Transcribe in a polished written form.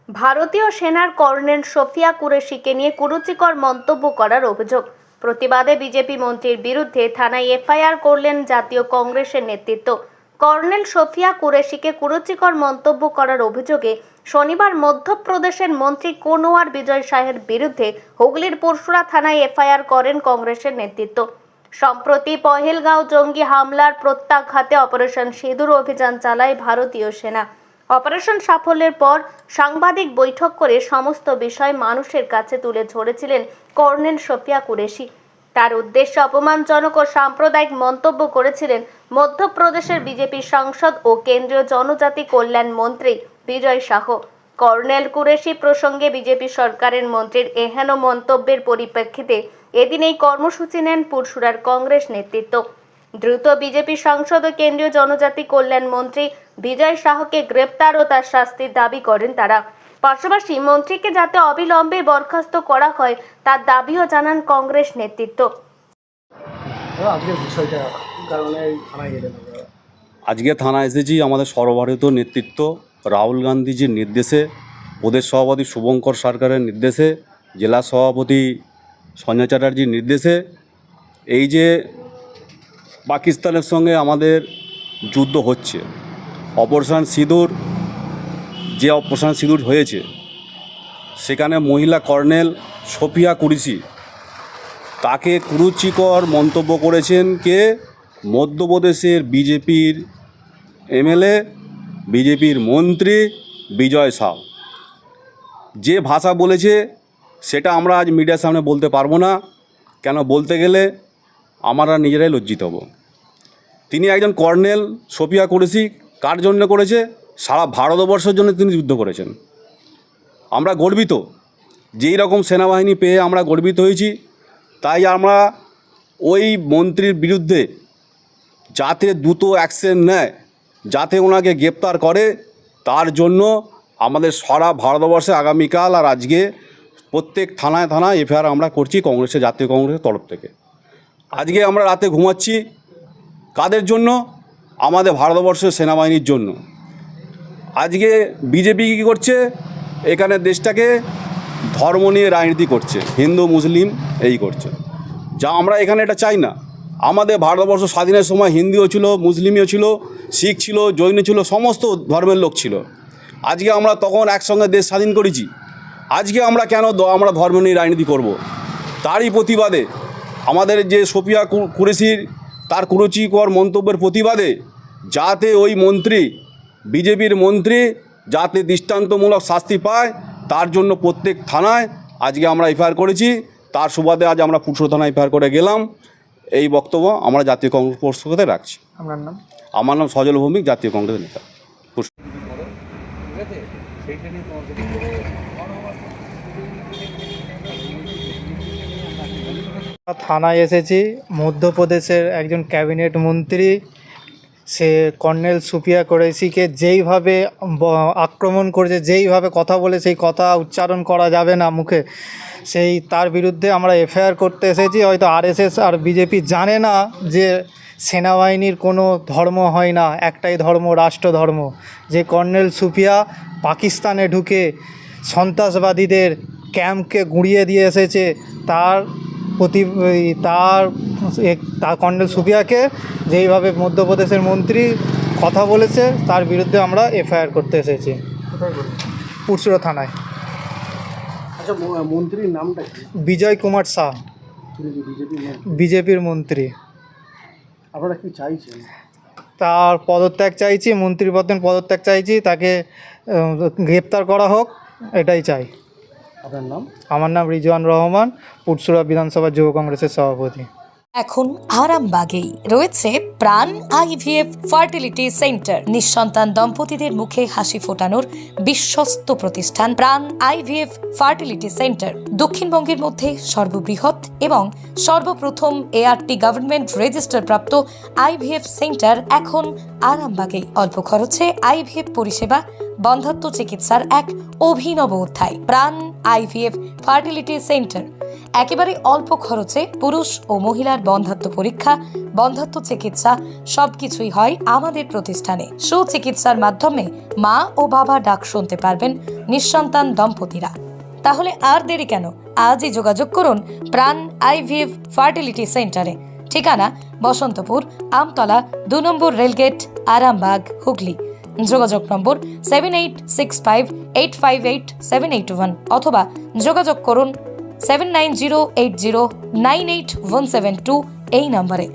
ভারতীয় সেনার colonel Sophia কুরেশিকে নিয়ে কুরুচিকর মন্তব্য করার অভিযোগ। প্রতিবাদে বিজেপি মন্ত্রীর বিরুদ্ধে থানায় এফআইআর করলেন জাতীয় কংগ্রেসের নেতৃত্ব। কর্নেল সোফিয়া কুরেশিকে কুরুচিকর মন্তব্য করার অভিযোগে শনিবার মধ্যপ্রদেশের মন্ত্রী কোনোয়ার বিজয় শাহের বিরুদ্ধে হুগলির পরশুরা থানায় এফআইআর করেন কংগ্রেসের নেতৃত্ব। সম্প্রতি পহেলগাঁও জঙ্গি হামলার প্রত্যাঘাতে অপারেশন সিঁদুর অভিযান চালায় ভারতীয় সেনা। অপারেশন সাফল্যের পর সাংবাদিক বৈঠক করে সমস্ত বিষয় মানুষের কাছে তুলে ধরেছিলেন কর্নেল সোফিয়া কুরেশি। তার উদ্দেশ্যে অপমানজনক ও সাম্প্রদায়িক মন্তব্য করেছিলেন মধ্যপ্রদেশের বিজেপি সাংসদ ও কেন্দ্রীয় জনজাতি কল্যাণ মন্ত্রী বিজয় শাহ। কর্নেল কুরেশি প্রসঙ্গে বিজেপি সরকারের মন্ত্রীর এহেন মন্তব্যের পরিপ্রেক্ষিতে এদিন এই কর্মসূচি নেন পুরসুরার কংগ্রেস নেতৃত্ব। দ্রুত বিজেপি সাংসদ ও কেন্দ্রীয় জনজাতি কল্যাণ মন্ত্রী বিজয় শাহকে গ্রেপ্তার ও তার শাস্তির দাবি করেন তারা। পাশাপাশি মন্ত্রীকে যাতে অবিলম্বে বরখাস্ত করা হয় তার দাবিও জানান কংগ্রেস নেতৃত্ব। আজকে থানায় এসেছি আমাদের সর্বভারতীয় নেতৃত্ব রাহুল গান্ধীজির নির্দেশে, প্রদেশ সভাপতি শুভঙ্কর সরকারের নির্দেশে, জেলা সভাপতি সঞ্জয় চ্যাটার্জির নির্দেশে এই যে পাকিস্তানের সঙ্গে আমাদের যুদ্ধ হচ্ছে, অপারেশন সিঁদুর হয়েছে, সেখানে মহিলা কর্নেল সোফিয়া কুরেশি তাকে কুরুচিকর মন্তব্য করেছেন কে? মধ্যপ্রদেশের বিজেপির এমএলএ, বিজেপির মন্ত্রী বিজয় শাহ। যে ভাষা বলেছে সেটা আমরা আজ মিডিয়ার সামনে বলতে পারবো না, কেন বলতে গেলে আমরা নিজেরাই লজ্জিত হব। তিনি একজন কর্নেল সোফিয়া কুরেশি কার জন্য করেছে? সারা ভারতবর্ষের জন্য তিনি যুদ্ধ করেছেন। আমরা গর্বিত, যেই রকম সেনাবাহিনী পেয়ে আমরা গর্বিত হয়েছি। তাই আমরা ওই মন্ত্রীর বিরুদ্ধে যাতে দ্রুত অ্যাকশন নেয়, যাতে ওনাকে গ্রেপ্তার করে, তার জন্য আমাদের সারা ভারতবর্ষে আগামীকাল আর আজকে প্রত্যেক থানায় থানায় এফআইআর আমরা করছি কংগ্রেসের, জাতীয় কংগ্রেসের তরফ থেকে। আজকে আমরা রাতে ঘুমাচ্ছি কাদের জন্য? আমাদের ভারতবর্ষের সেনাবাহিনীর জন্য। আজকে বিজেপি কী করছে? এখানে দেশটাকে ধর্ম নিয়ে রাজনীতি করছে, হিন্দু মুসলিম এই করছে, যা আমরা এখানে এটা চাই না। আমাদের ভারতবর্ষ স্বাধীনের সময় হিন্দুও ছিল, মুসলিমও ছিল, শিখ ছিল, জৈন ছিল, সমস্ত ধর্মের লোক ছিল। আজকে আমরা তখন একসঙ্গে দেশ স্বাধীন করেছি। আজকে আমরা কেন আমরা ধর্ম নিয়ে রাজনীতি করব? তারই প্রতিবাদে আমাদের যে সোফিয়া কুরেশির তার কুরুচিকর মন্তব্যের প্রতিবাদে যাতে ওই মন্ত্রী, বিজেপির মন্ত্রী যাতে দৃষ্টান্তমূলক শাস্তি পায়, তার জন্য প্রত্যেক থানায় আজকে আমরা এফআইআর করেছি। তার সুবাদে আজ আমরা পুরসুরা থানায় এফআইআর করে গেলাম। এই বক্তব্য আমরা জাতীয় কংগ্রেস পক্ষে রাখছি। আমার নাম সজল ভৌমিক, জাতীয় কংগ্রেসের নেতা। থানায় এসেছি, মধ্যপ্রদেশের একজন ক্যাবিনেট মন্ত্রী সে কর্নেল সোফিয়া কুরেশিকে যেইভাবে আক্রমণ করেছে, যেইভাবে কথা বলে সেই কথা উচ্চারণ করা যাবে না মুখে, সেই তার বিরুদ্ধে আমরা এফআইআর করতে এসেছি। হয়তো আরএসএস আর বিজেপি জানে না যে সেনাবাহিনীর কোনো ধর্ম হয় না, একটাই ধর্ম, রাষ্ট্রধর্ম। যে কর্নেল সোফিয়া পাকিস্তানে ঢুকে সন্ত্রাসবাদীদের ক্যাম্পকে গুঁড়িয়ে দিয়ে এসেছে, তার কর্নেল সোফিয়াকে যেইভাবে মধ্যপ্রদেশের মন্ত্রী কথা বলেছে তার বিরুদ্ধে আমরা এফআইআর করতে এসেছি পুরসুরা থানায়। আচ্ছা, মন্ত্রীর নামটা কি? বিজয় কুমার শাহ, বিজেপির মন্ত্রী। আপনারা কি চাইছেন? তার পদত্যাগ চাইছি, মন্ত্রী পদত্যাগ চাইছি, তাকে গ্রেপ্তার করা হোক, এটাই চাই। আপনার নাম? আমার নাম রিজওয়ান রহমান, পুরসুরা বিধানসভা যুব কংগ্রেসের সভাপতি। এখন আরামবাগেই রয়েছে প্রাণ আইভিএফ ফার্টিলিটি সেন্টার। নিঃসন্তান দম্পতিদের মুখে হাসি ফোটানোর বিশ্বস্ত প্রতিষ্ঠান প্রাণ আইভিএফ ফার্টিলিটি সেন্টার দক্ষিণবঙ্গের মধ্যে সর্ববৃহৎ এবং সর্বপ্রথম এআরটি গভর্নমেন্ট রেজিস্টার প্রাপ্ত আইভিএফ সেন্টার এখন আরামবাগেই। অল্প খরচে আইভিএফ পরিষেবা, বন্ধ্যাত্ব চিকিৎসার এক অভিনব অধ্যায়। প্রাণ আইভিএফ ফার্টিলিটি সেন্টার একেবারে অল্প খরচে পুরুষ ও মহিলার বন্ধ্যাত্ব পরীক্ষা, বন্ধ্যাত্ব চিকিৎসা সবকিছুই হয় আমাদের প্রতিষ্ঠানে। সুচিকিৎসার মাধ্যমে মা ও বাবা ডাক শুনতে পারবেন নিঃসন্তান দম্পতিরা। তাহলে আর দেরি কেন? আজই যোগাযোগ করুন প্রাণ আইভিএফ ফার্টিলিটি সেন্টারে। ঠিকানা বসন্তপুর, আমতলা, 2 নম্বর রেলগেট, আরামবাগ, হুগলি। যোগাযোগ নম্বর 7865858781 অথবা যোগাযোগ করুন 7908098172 এই নম্বরে।